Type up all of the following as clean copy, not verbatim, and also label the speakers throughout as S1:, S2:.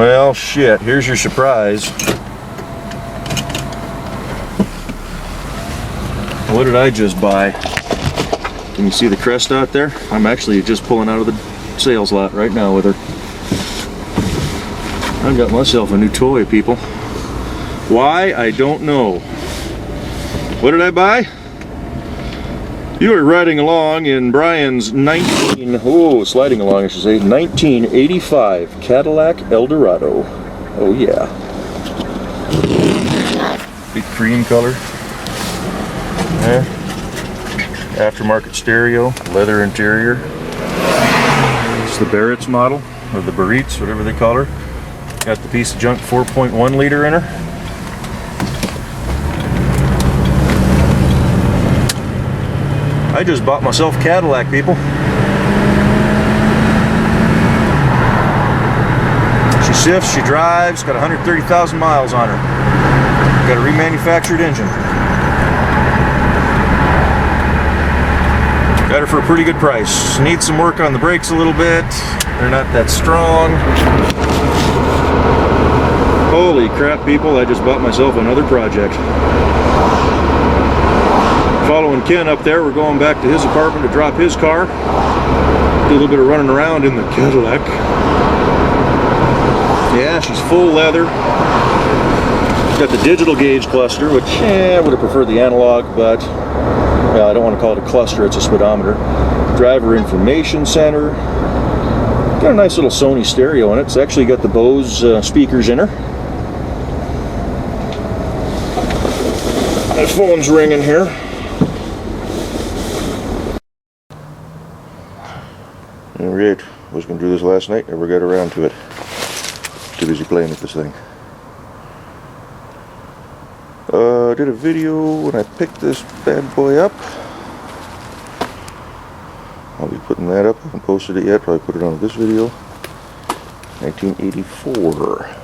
S1: Well, shit, here's your surprise. What did I just buy? Can you see the crest out there? I'm actually just pulling out of the sales lot right now with her. I got myself a new toy, people. Why? I don't know. What did I buy? You are riding along in Brian's sliding along I should say, 1985 Cadillac Eldorado. Oh yeah. Big cream color. Yeah. Aftermarket stereo, leather interior. It's the Biarritz model, or the Biarritz, whatever they call her. Got the piece of junk 4.1 liter in her. I just bought myself a Cadillac, people. She sifts, she drives, got 130,000 miles on her. Got a remanufactured engine. Got her for a pretty good price. Needs some work on the brakes a little bit. They're not that strong. Holy crap, people, I just bought myself another project. Following Ken up there, we're going back to his apartment to drop his car. Do a little bit of running around in the Cadillac. Yeah, she's full leather. Got the digital gauge cluster, which I would have preferred the analog, but well, I don't want to call it a cluster, it's a speedometer. Driver information center. Got a nice little Sony stereo in it. It's actually got the Bose speakers in her. My phone's ringing here. Alright, I was going to do this last night, never got around to it. Too busy playing with this thing. I did a video when I picked this bad boy up. I'll be putting that up. I haven't posted it yet, probably put it on this video. 1984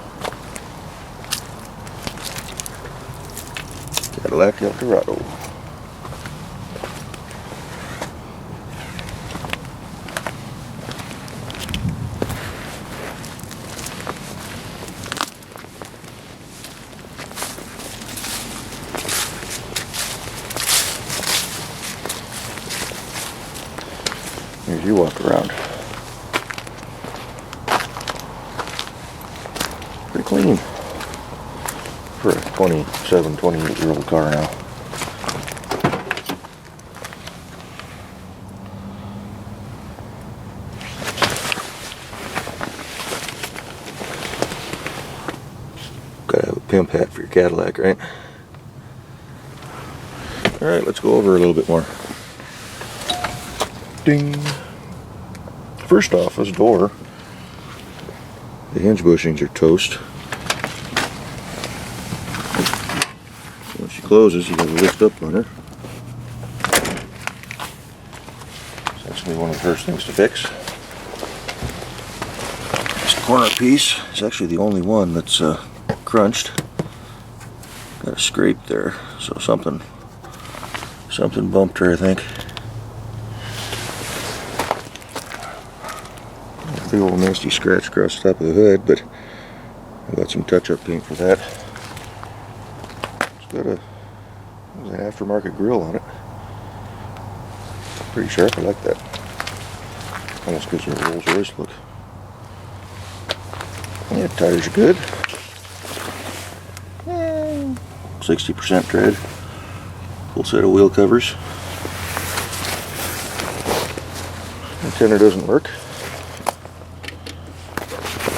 S1: Cadillac Eldorado. Here's your walk around. Pretty clean for a 27, 28-year-old car now. Gotta have a pimp hat for your Cadillac, right? Alright, let's go over a little bit more. Ding! First off, this door, the hinge bushings are toast. When she closes, you got a lift up on her. So that's going to be one of the first things to fix. This corner piece is actually the only one that's crunched. Got a scrape there, so something bumped her, I think. Big old nasty scratch across the top of the hood, but I got some touch-up paint for that. It's got an aftermarket grill on it. Pretty sharp, I like that. Almost gives her a Rolls Royce look. Yeah, tires are good. 60% tread. Full set of wheel covers. Antenna doesn't work.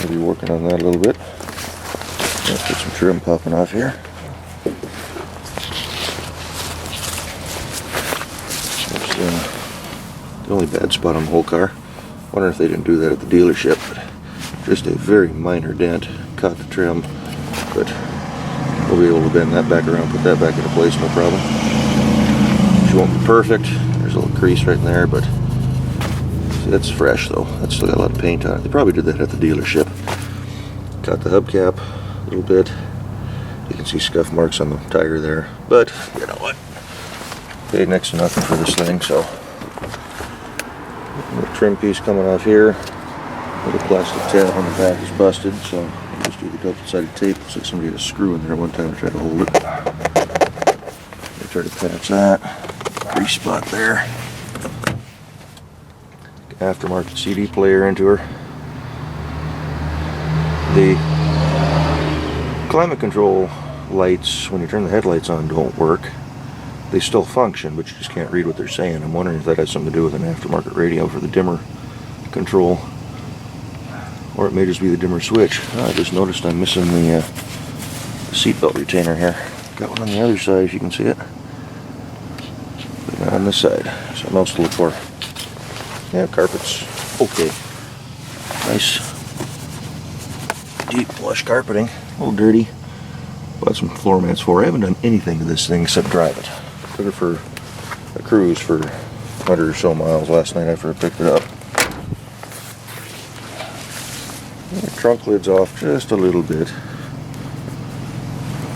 S1: I'll be working on that a little bit. Let's get some trim popping off here. That's the only bad spot on the whole car. Wonder if they didn't do that at the dealership, but just a very minor dent. Caught the trim, but we'll be able to bend that back around, put that back into place, no problem. She won't be perfect. There's a little crease right in there, but that's fresh though. That's still got a lot of paint on it. They probably did that at the dealership. Got the hubcap a little bit. You can see scuff marks on the tire there. But you know what? Paid next to nothing for this thing, so the trim piece coming off here. Little plastic tab on the back is busted, so Just do the double-sided tape. Looks like somebody had a screw in there one time to try to hold it. I try to patch that. Grease spot there. Aftermarket CD player into her. The climate control lights, when you turn the headlights on, don't work. They still function, but you just can't read what they're saying. I'm wondering if that has something to do with an aftermarket radio for the dimmer control, or it may just be the dimmer switch. I just noticed I'm missing the seatbelt retainer here. Got one on the other side if you can see it, but not on this side. Something else to look for. Yeah, carpet's okay. Nice deep plush carpeting. A little dirty. Bought some floor mats for it. I haven't done anything to this thing except drive it. Took it for a cruise for 100 or so miles last night after I picked it up. The trunk lid's off just a little bit.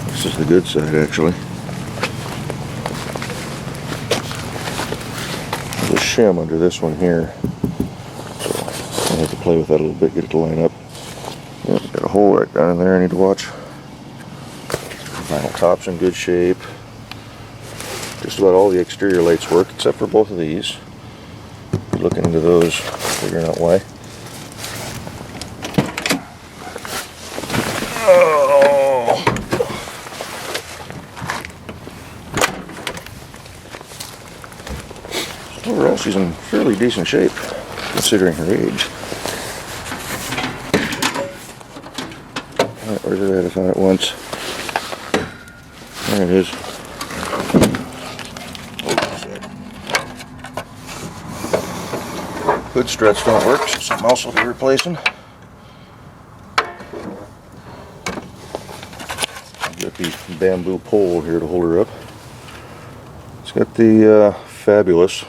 S1: This is the good side, actually. There's a shim under this one here, so I have to play with that a little bit, get it to line up. Yep, got a hole right down in there I need to watch. Vinyl top's in good shape. Just about all the exterior lights work except for both of these. Looking into those, figuring out why. Oh. Overall, she's in fairly decent shape considering her age. Alright, where's it at? I found it once. There it is. Hood struts don't work, so something else will be replacing. I've got the bamboo pole here to hold her up. It's got the fabulous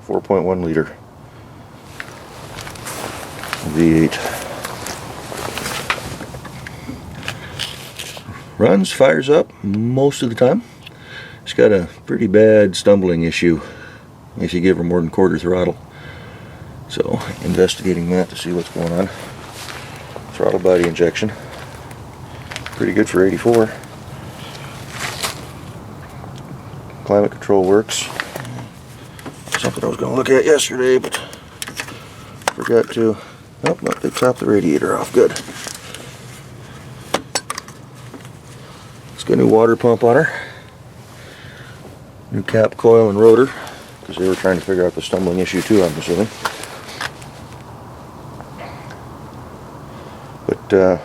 S1: 4.1 liter V8. Runs, fires up most of the time. It's got a pretty bad stumbling issue if you give her more than quarter throttle. So, investigating that to see what's going on. Throttle body injection. Pretty good for 84. Climate control works. Something I was going to look at yesterday, but forgot to. Oh, no, they topped the radiator off. Good. Got a new water pump on her, new cap, coil, and rotor, because they were trying to figure out the stumbling issue too, I'm assuming. But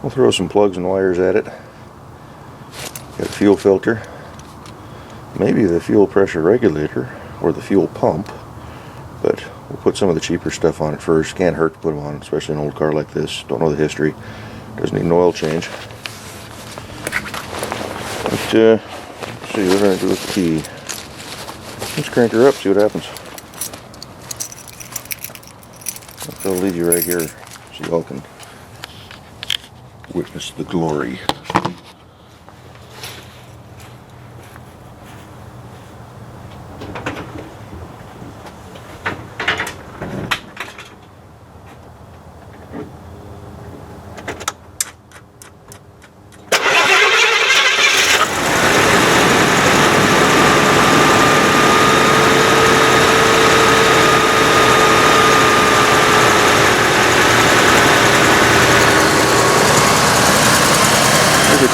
S1: we'll throw some plugs and wires at it. Got a fuel filter, maybe the fuel pressure regulator or the fuel pump, but we'll put some of the cheaper stuff on it first. Can't hurt to put them on, especially an old car like this. Don't know the history. Doesn't need an oil change. But, let's see what we're going to do with the key. Let's crank her up, see what happens. I'll leave you right here so y'all can witness the glory.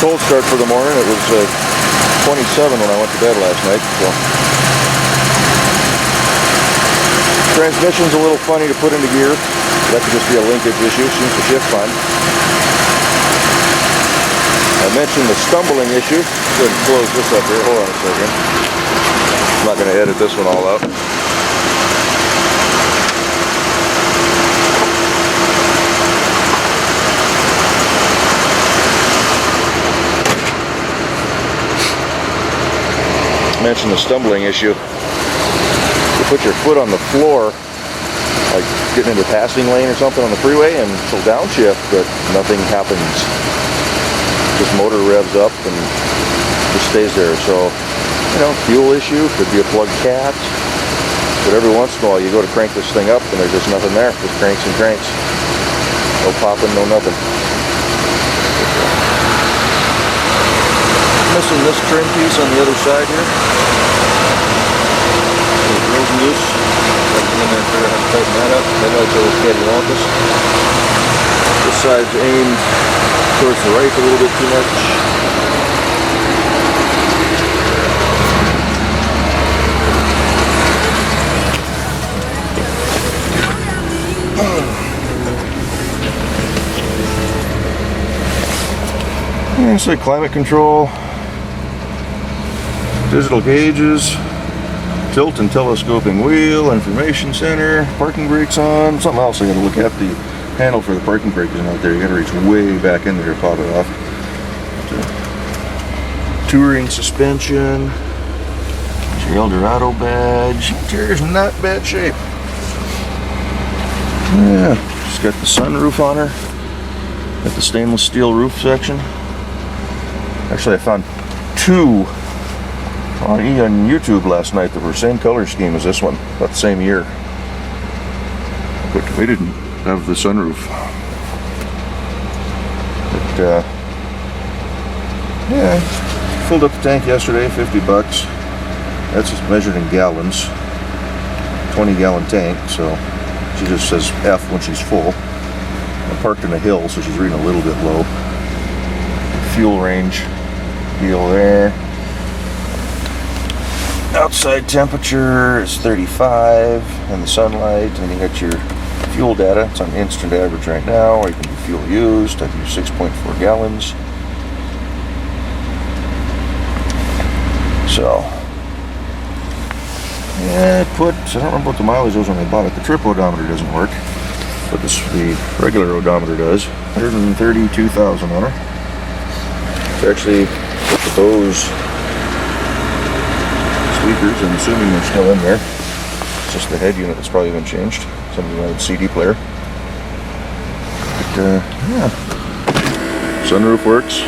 S1: Cold start for the morning. It was 27 when I went to bed last night. So transmission's a little funny to put into gear. That could just be a linkage issue. Seems to shift fine. I mentioned the stumbling issue. Go ahead and close this up here. Hold on a second. I'm not going to edit this one all out. Mentioned the stumbling issue. You put your foot on the floor, like getting into a passing lane or something on the freeway, and it'll downshift, but nothing happens. Just motor revs up and just stays there. So, you know, fuel issue, could be a plugged cat, but every once in a while you go to crank this thing up and there's just nothing there. Just cranks and cranks. No popping, no nothing. Missing this trim piece on the other side here. Drills loose. Got to get in there and figure out how to tighten that up. Headlights are cattywampus. This side's aimed towards the right a little bit too much. It's like climate control, digital gauges, tilt and telescoping wheel, information center, parking brakes on. Something else I gotta look at, the handle for the parking brake isn't out there. You gotta reach way back in there to pop it off. Touring suspension, there's your Eldorado badge. Interior's in not bad shape. Yeah, just got the sunroof on her. Got the stainless steel roof section. Actually, I found two on YouTube last night that were same color scheme as this one, about the same year. But we didn't have the sunroof. But yeah, filled up the tank yesterday, 50 bucks. That's just measured in gallons. 20-gallon tank, so she just says F when she's full. I'm parked in a hill, so she's reading a little bit low. Fuel range deal there. Outside temperature is 35 in the sunlight, and you got your fuel data. It's on instant average right now, or you can do fuel used. I use 6.4 gallons. So, yeah, I don't remember what the mileage was when I bought it. The trip odometer doesn't work, but the regular odometer does. 132,000 on her. It's actually with the Bose speakers, I'm assuming they're still in there. It's just the head unit that's probably been changed. Somebody wanted CD player. But, yeah. Sunroof works.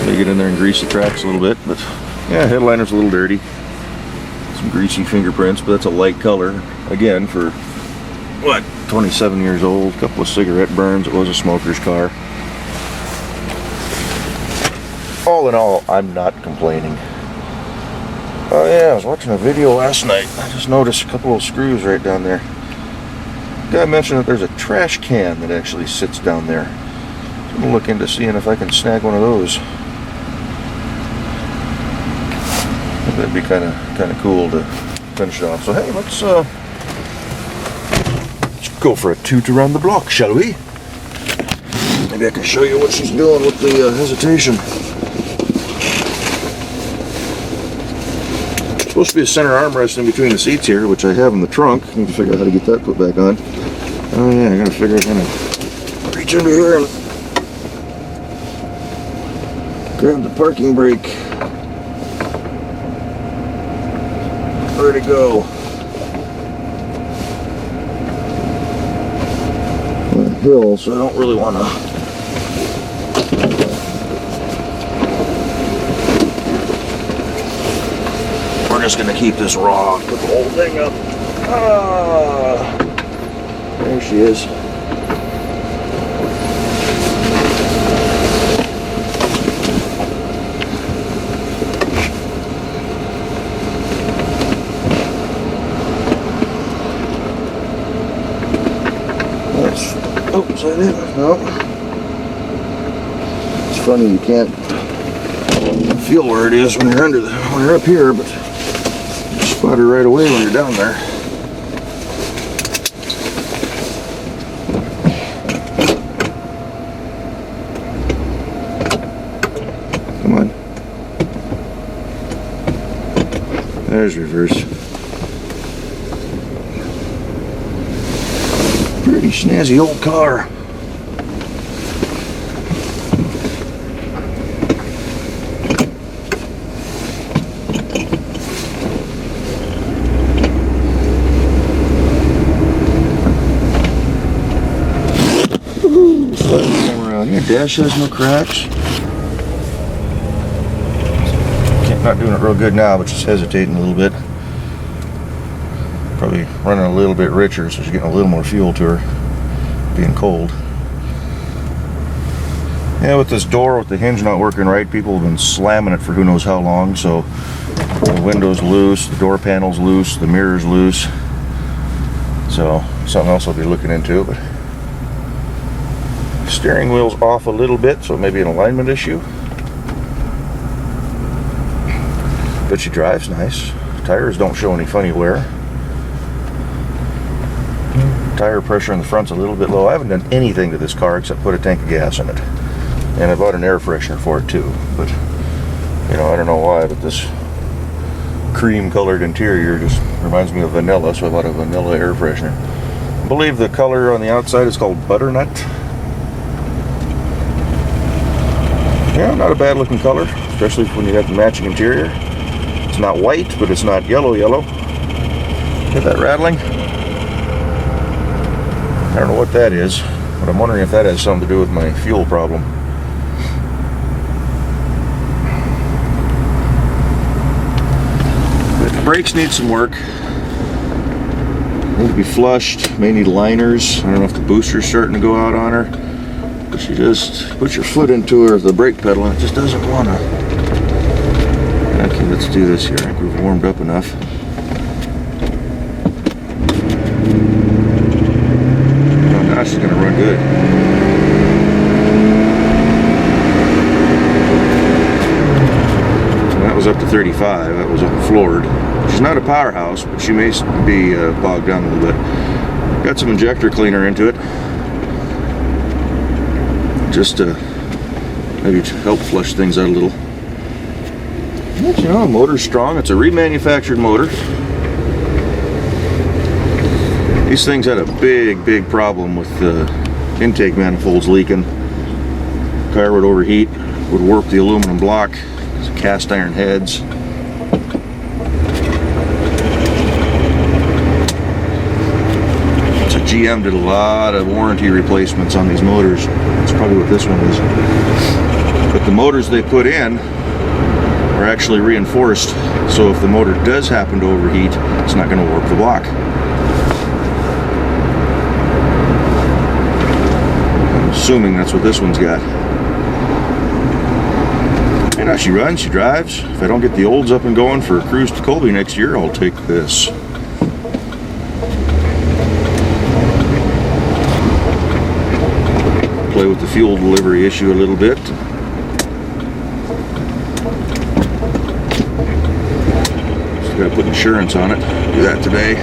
S1: They get in there and grease the tracks a little bit, but yeah, headliner's a little dirty. Some greasy fingerprints, but that's a light color. Again, for what, 27 years old, a couple of cigarette burns. It was a smoker's car. All in all, I'm not complaining. Oh yeah, I was watching a video last night. I just noticed a couple of screws right down there. The guy mentioned that there's a trash can that actually sits down there. So I'm gonna look into seeing if I can snag one of those. That'd be kind of cool to finish it off. So hey, let's go for a toot around the block, shall we? Maybe I can show you what she's doing with the hesitation. Supposed to be a center armrest in between the seats here, which I have in the trunk. I need to figure out how to get that put back on. Oh yeah, I gotta figure out how to reach under here and grab the parking brake. Where'd it go? On a hill, so I don't really want to. We're just gonna keep this raw, put the whole thing up. Ah, there she is. Oh, is that it? No. It's funny, you can't feel where it is when you're when you're up here, but you spot her right away when you're down there. Come on. There's reverse. Pretty snazzy old car. Around here, dash has no cracks. Not doing it real good now, but just hesitating a little bit. Probably running a little bit richer, so she's getting a little more fuel to her, being cold. Yeah, with this door, with the hinge not working right, people have been slamming it for who knows how long, so the window's loose, the door panel's loose, the mirror's loose. So, something else I'll be looking into, but steering wheel's off a little bit, so it may be an alignment issue. But she drives nice. Tires don't show any funny wear. Tire pressure in the front's a little bit low. I haven't done anything to this car except put a tank of gas in it. And I bought an air freshener for it too. But, you know, I don't know why, but this cream colored interior just reminds me of vanilla, so I bought a vanilla air freshener. I believe the color on the outside is called butternut. Yeah, not a bad looking color, especially when you got the matching interior. It's not white, but it's not yellow. Get that rattling? I don't know what that is, but I'm wondering if that has something to do with my fuel problem. But the brakes need some work. Need to be flushed, may need liners. I don't know if the booster's starting to go out on her. But you just put your foot into her, the brake pedal, and it just doesn't want to. Okay, let's do this here. I think we've warmed up enough. Now she's going to run good. So that was up to 35. That was floored. She's not a powerhouse, but she may be bogged down a little bit. Got some injector cleaner into it, just to maybe help flush things out a little. But, you know, the motor's strong. It's a remanufactured motor. These things had a big problem with the intake manifolds leaking. Car would overheat, would warp the aluminum block. It's cast iron heads. So GM did a lot of warranty replacements on these motors. That's probably what this one is. But the motors they put in are actually reinforced, so if the motor does happen to overheat, it's not going to warp the block. Assuming that's what this one's got. And now she runs, she drives. If I don't get the olds up and going for a cruise to Colby next year, I'll take this. Play with the fuel delivery issue a little bit. Still gotta put insurance on it. Do that today.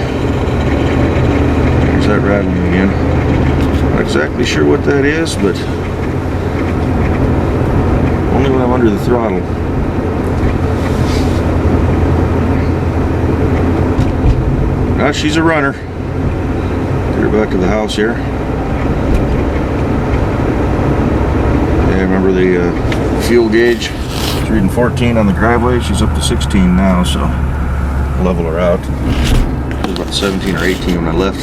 S1: There's that rattling again. Not exactly sure what that is, but only when I'm under the throttle. Now she's a runner. Get her back to the house here. Yeah, remember the fuel gauge? It's reading 14 on the driveway. She's up to 16 now, so I'll level her out. It was about 17 or 18 when I left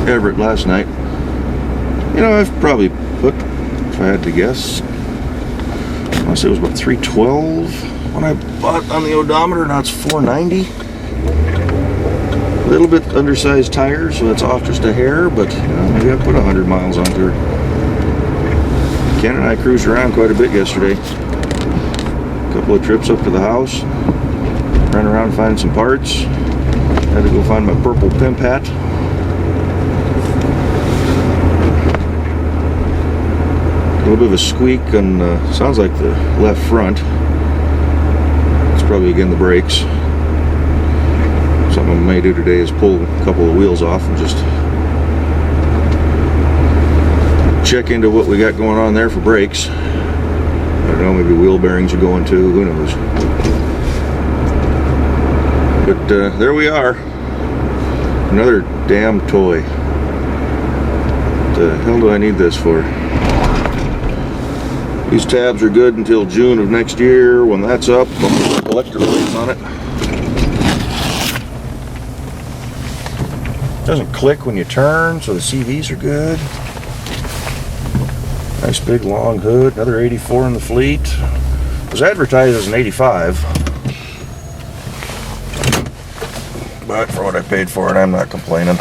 S1: Everett last night. You know, I've probably put, if I had to guess, I want to say it was about 312 when I bought on the odometer. Now it's 490. A little bit undersized tires, so that's off just a hair, but you know, maybe I put 100 miles onto her. Ken and I cruised around quite a bit yesterday. A couple of trips up to the house, ran around finding some parts. Had to go find my purple pimp hat. A little bit of a squeak on, sounds like the left front. It's probably again the brakes. Something I may do today is pull a couple of wheels off and just check into what we got going on there for brakes. I don't know, maybe wheel bearings are going too, who knows. But there we are. Another damn toy. What the hell do I need this for? These tabs are good until June of next year. When that's up, I'll put collector plates on it. It doesn't click when you turn, so the CVs are good. Nice big long hood, another 84 in the fleet. It was advertised as an 85. but for what I paid for it, I'm not complaining.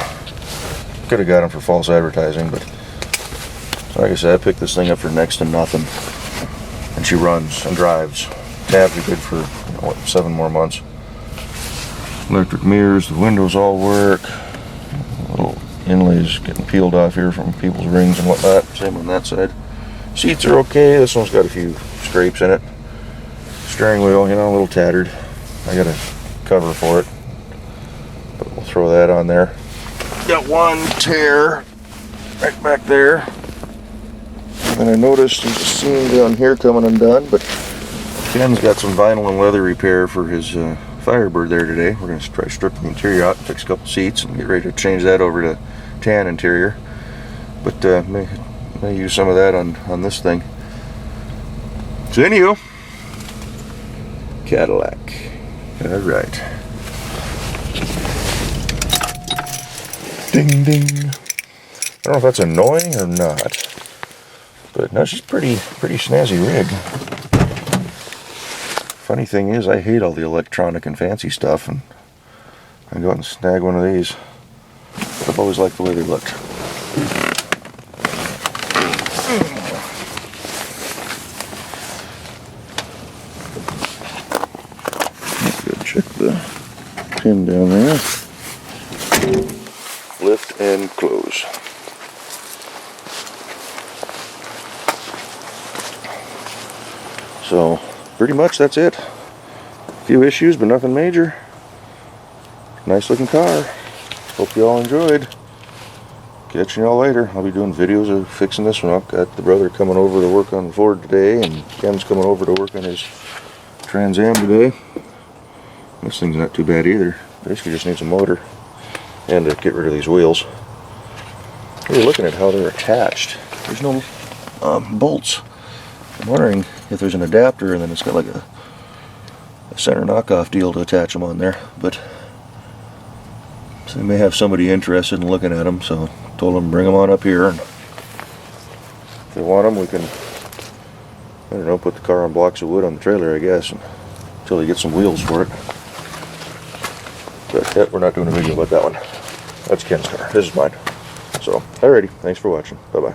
S1: Could have got them for false advertising, but like I said, I picked this thing up for next to nothing, and she runs and drives. Tabs are good for, you know, what, 7 more months. Electric mirrors, the windows all work. Little inlays getting peeled off here from people's rings and whatnot. Same on that side. Seats are okay. This one's got a few scrapes in it. Steering wheel, you know, a little tattered. I got a cover for it, but we'll throw that on there. Got one tear right back there, and I noticed there's a seam down here coming undone, but Ken's got some vinyl and leather repair for his Firebird there today. We're going to try stripping the interior out, fix a couple seats, and get ready to change that over to tan interior. But may use some of that on this thing. So anyhow, Cadillac. All right. Ding ding. I don't know if that's annoying or not, but no, she's pretty snazzy rig. Funny thing is, I hate all the electronic and fancy stuff, and I go out and snag one of these. But I've always liked the way they looked. Go check the pin down there. Lift and close. So pretty much that's it. A few issues, but nothing major. Nice looking car. Hope you all enjoyed. Catching y'all later. I'll be doing videos of fixing this one up. Got the brother coming over to work on the Ford today, and Ken's coming over to work on his Trans Am today. This thing's not too bad either. Basically just needs a motor and to get rid of these wheels. We're looking at how they're attached. There's no bolts. I'm wondering if there's an adapter and then it's got like a center knockoff deal to attach them on there, but so they may have somebody interested in looking at them, so I told them bring them on up here, and if they want them we can, I don't know, put the car on blocks of wood on the trailer, I guess, until they get some wheels for it. But yeah, we're not doing a video about that one. That's Ken's car. This is mine. So, alrighty, thanks for watching. Bye-bye.